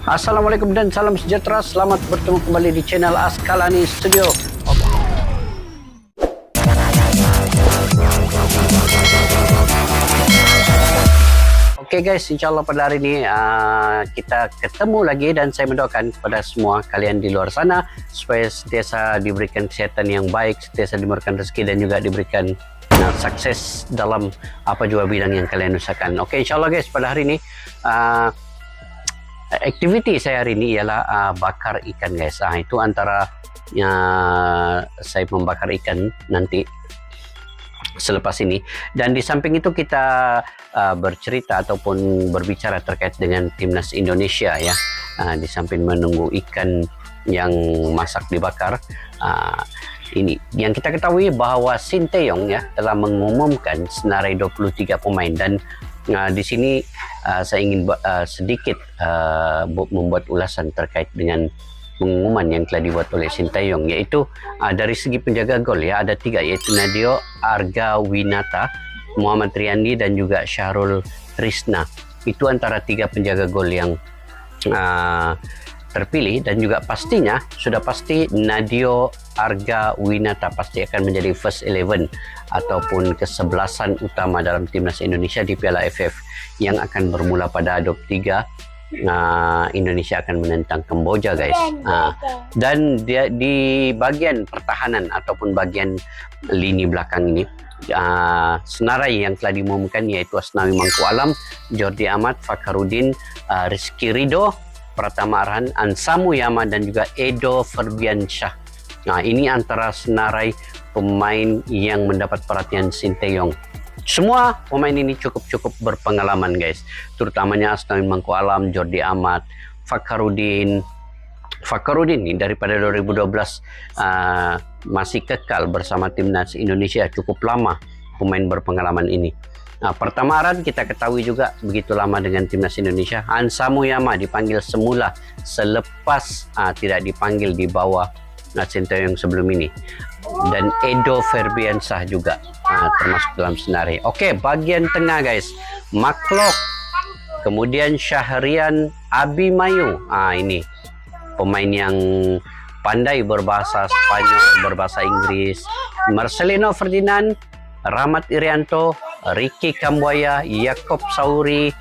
Assalamualaikum dan salam sejahtera. Selamat bertemu kembali di channel Askalani Studio. Oke guys, insyaAllah pada hari ini kita ketemu lagi dan saya mendoakan kepada semua kalian di luar sana supaya sentiasa diberikan kesehatan yang baik, sentiasa diberikan rezeki dan juga diberikan sukses dalam apa juga bidang yang kalian usahakan. Oke, insyaAllah guys, pada hari ini aktiviti saya hari ini ialah bakar ikan guys. Itu antara saya membakar ikan nanti selepas ini, dan di samping itu kita bercerita ataupun berbicara terkait dengan timnas Indonesia ya. Di samping menunggu ikan yang masak dibakar, ini yang kita ketahui bahwa Sinteyong ya telah mengumumkan senarai 23 pemain, dan di sini saya ingin sedikit membuat ulasan terkait dengan pengumuman yang telah dibuat oleh Sinteyong, yaitu dari segi penjaga gol ya ada 3, yaitu Nadio Argawinata, Muhammad Riyandi dan juga Syahrul Trisna. Itu antara 3 penjaga gol yang terpilih, dan juga pastinya sudah pasti Nadio Argawinata pasti akan menjadi first 11 ataupun kesebelasan utama dalam timnas Indonesia di Piala AFF yang akan bermula pada 23. Indonesia akan menentang Kamboja guys. Dan dia di bagian pertahanan ataupun bagian lini belakang ini senarai yang telah diumumkan yaitu Asnawi Mangku Alam, Jordi Amat, Fakhrudin, Rizky Ridho, Pratama Arhan, Ansamu Yama dan juga Edo Ferbiansyah. Ini antara senarai pemain yang mendapat perhatian Sinteyong. Semua pemain ini cukup berpengalaman guys, terutamanya Asnawi Mangku Alam, Jordi Amat, Fakhrudin ini daripada 2012 masih kekal bersama timnas Indonesia, cukup lama pemain berpengalaman ini. Pratama Arhan kita ketahui juga begitu lama dengan timnas Indonesia. Ansamu Yama dipanggil semula selepas tidak dipanggil di bawah Sinteyong sebelum ini, dan Edo Ferbiansyah juga termasuk dalam senarai. Oke, bagian tengah guys, Maklok, kemudian Syahrian Abimayu. Ini pemain yang pandai berbahasa Spanyol, berbahasa Inggris. Marcelino Ferdinand, Rahmat Irianto, Ricky Kambuaya, Yaakob Sauri,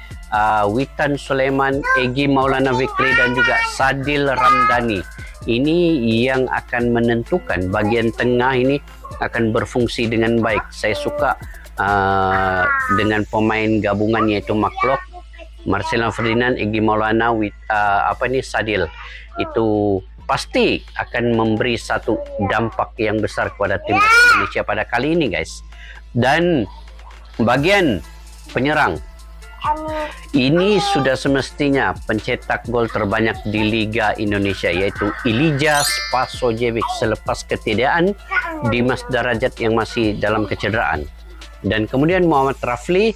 Witan Sulaiman, Egy Maulana Fikri dan juga Sadil Ramdhani. Ini yang akan menentukan bagian tengah ini akan berfungsi dengan baik. Saya suka dengan pemain gabungan yaitu Maklok, Marcelino Ferdinand, Egy Maulana, Sadil. Itu pasti akan memberi satu dampak yang besar kepada timnas Indonesia pada kali ini guys. Dan bagian penyerang, ini sudah semestinya pencetak gol terbanyak di Liga Indonesia yaitu Ilija Spasojevic selepas ketiadaan Dimas Darajat yang masih dalam kecederaan. Dan kemudian Muhammad Rafli,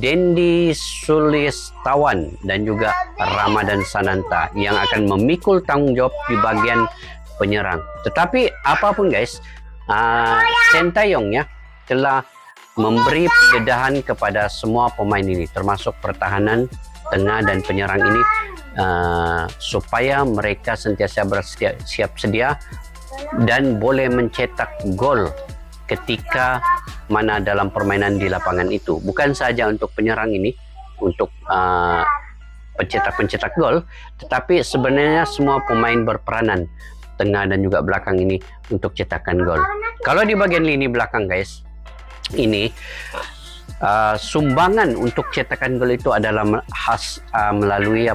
Dendi Sulistawan dan juga Ramadan Sananta yang akan memikul tanggung jawab di bagian penyerang. Tetapi apapun guys, Sinteyong ya telah memberi pendedahan kepada semua pemain ini termasuk pertahanan, tengah dan penyerang ini supaya mereka sentiasa bersiap sedia dan boleh mencetak gol ketika mana dalam permainan di lapangan itu. Bukan saja untuk penyerang ini, untuk pencetak gol, tetapi sebenarnya semua pemain berperanan tengah dan juga belakang ini untuk cetakan gol. Kalau di bagian lini belakang guys, ini sumbangan untuk cetakan gol itu adalah melalui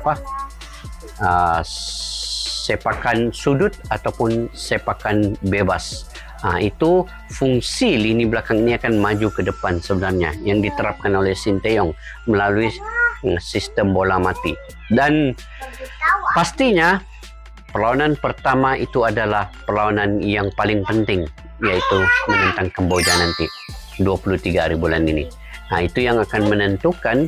sepakan sudut ataupun sepakan bebas. Itu fungsi lini belakang ini akan maju ke depan sebenarnya yang diterapkan oleh Sinteyong melalui sistem bola mati. Dan pastinya perlawanan pertama itu adalah perlawanan yang paling penting, yaitu menentang Kamboja nanti 23 hari bulan ini. Itu yang akan menentukan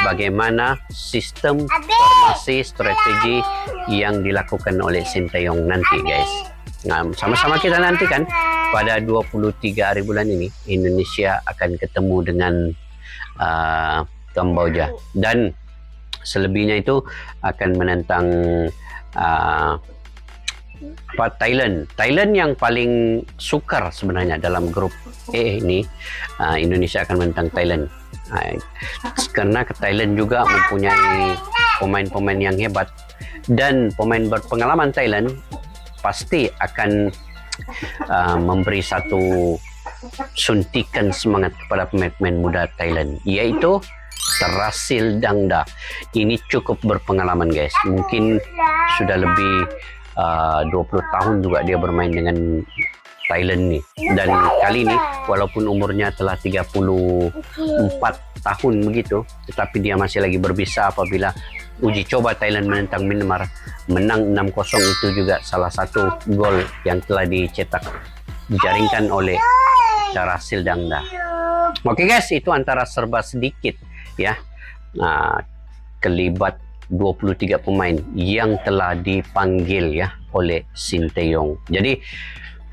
bagaimana sistem formasi strategi yang dilakukan oleh Sinteyong nanti guys. Sama-sama kita nantikan pada 23 hari bulan ini Indonesia akan ketemu dengan Kamboja. Dan Selebihnya itu akan menentang Thailand. Thailand yang paling sukar sebenarnya dalam grup E ini. Indonesia akan menentang Thailand. Karena Thailand juga mempunyai pemain-pemain yang hebat, dan pemain berpengalaman Thailand pasti akan memberi satu suntikan semangat kepada pemain-pemain muda Thailand, yaitu Terasil Dangda. Ini cukup berpengalaman guys, mungkin sudah lebih 20 tahun juga dia bermain dengan Thailand nih. Dan kali ini walaupun umurnya telah 34 tahun begitu, tetapi dia masih lagi berbisa apabila uji coba Thailand menentang Myanmar, menang 6-0. Itu juga salah satu gol yang telah dicetak, dijaringkan oleh Terasil Dangda. Oke guys, itu antara serba sedikit ya, kelibat 23 pemain yang telah dipanggil ya oleh Sinteyong. Jadi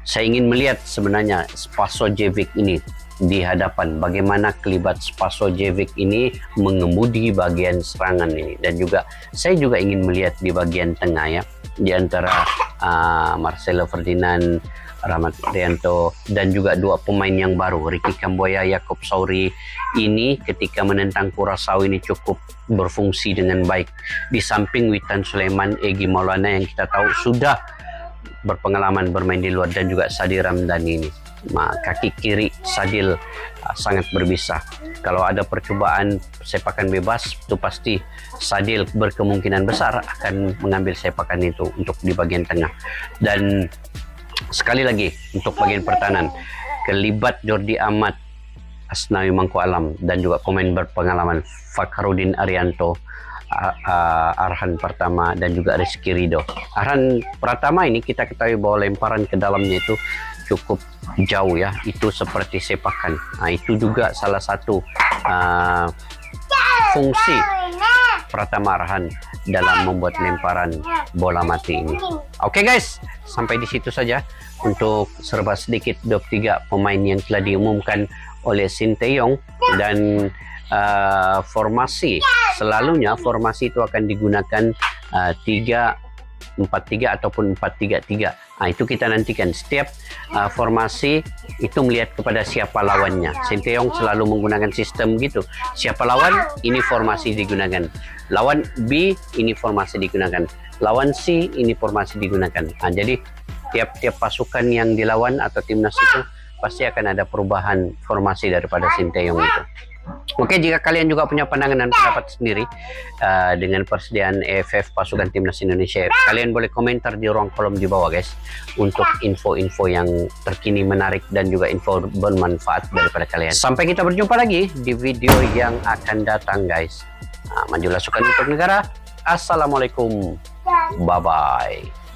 saya ingin melihat sebenarnya Spasojevic ini di hadapan, bagaimana kelibat Spasojevic ini mengemudi bagian serangan ini, dan juga saya juga ingin melihat di bagian tengah ya, di antara Marcelo Ferdinand, Rahmat Irianto, dan juga dua pemain yang baru, Ricky Kambuaya, Yaakob Souri. Ini ketika menentang Curaçao ini cukup berfungsi dengan baik. Di samping Witan Sulaiman, Egy Maulana yang kita tahu sudah berpengalaman bermain di luar, dan juga Sadil Ramdhani ini. Kaki kiri Sadil sangat berbisa. Kalau ada percobaan sepakan bebas, itu pasti Sadil berkemungkinan besar akan mengambil sepakan itu untuk di bagian tengah. Dan sekali lagi untuk bagian pertahanan, kelibat Jordi Amat, Asnawi Mangku Alam, dan juga pemain berpengalaman Fakhrudin Arianto, Arhan Pratama, dan juga Rizky Ridho. Arhan Pratama ini kita ketahui bahwa lemparan ke dalamnya itu cukup jauh ya, itu seperti sepakan. Itu juga salah satu fungsi Pratama Arhan dalam membuat lemparan bola mati ini. Oke guys, sampai di situ saja untuk serba sedikit 23 pemain yang telah diumumkan oleh Sinteyong. Dan formasi, selalunya formasi itu akan digunakan 3-4-3 ataupun 4-3-3. Itu kita nantikan. Setiap formasi itu melihat kepada siapa lawannya. Sinteyong selalu menggunakan sistem gitu. Siapa lawan, ini formasi digunakan. Lawan B, ini formasi digunakan. Lawan C, ini formasi digunakan. Jadi tiap-tiap pasukan yang dilawan atau timnas itu pasti akan ada perubahan formasi daripada Sinteyong itu. Oke, jika kalian juga punya pandangan dan pendapat sendiri dengan persediaan EFF pasukan timnas Indonesia, kalian boleh komentar di ruang kolom di bawah guys, untuk info-info yang terkini, menarik, dan juga info bermanfaat daripada kalian. Sampai kita berjumpa lagi di video yang akan datang guys. Majulah sukan untuk negara. Assalamualaikum, bye bye.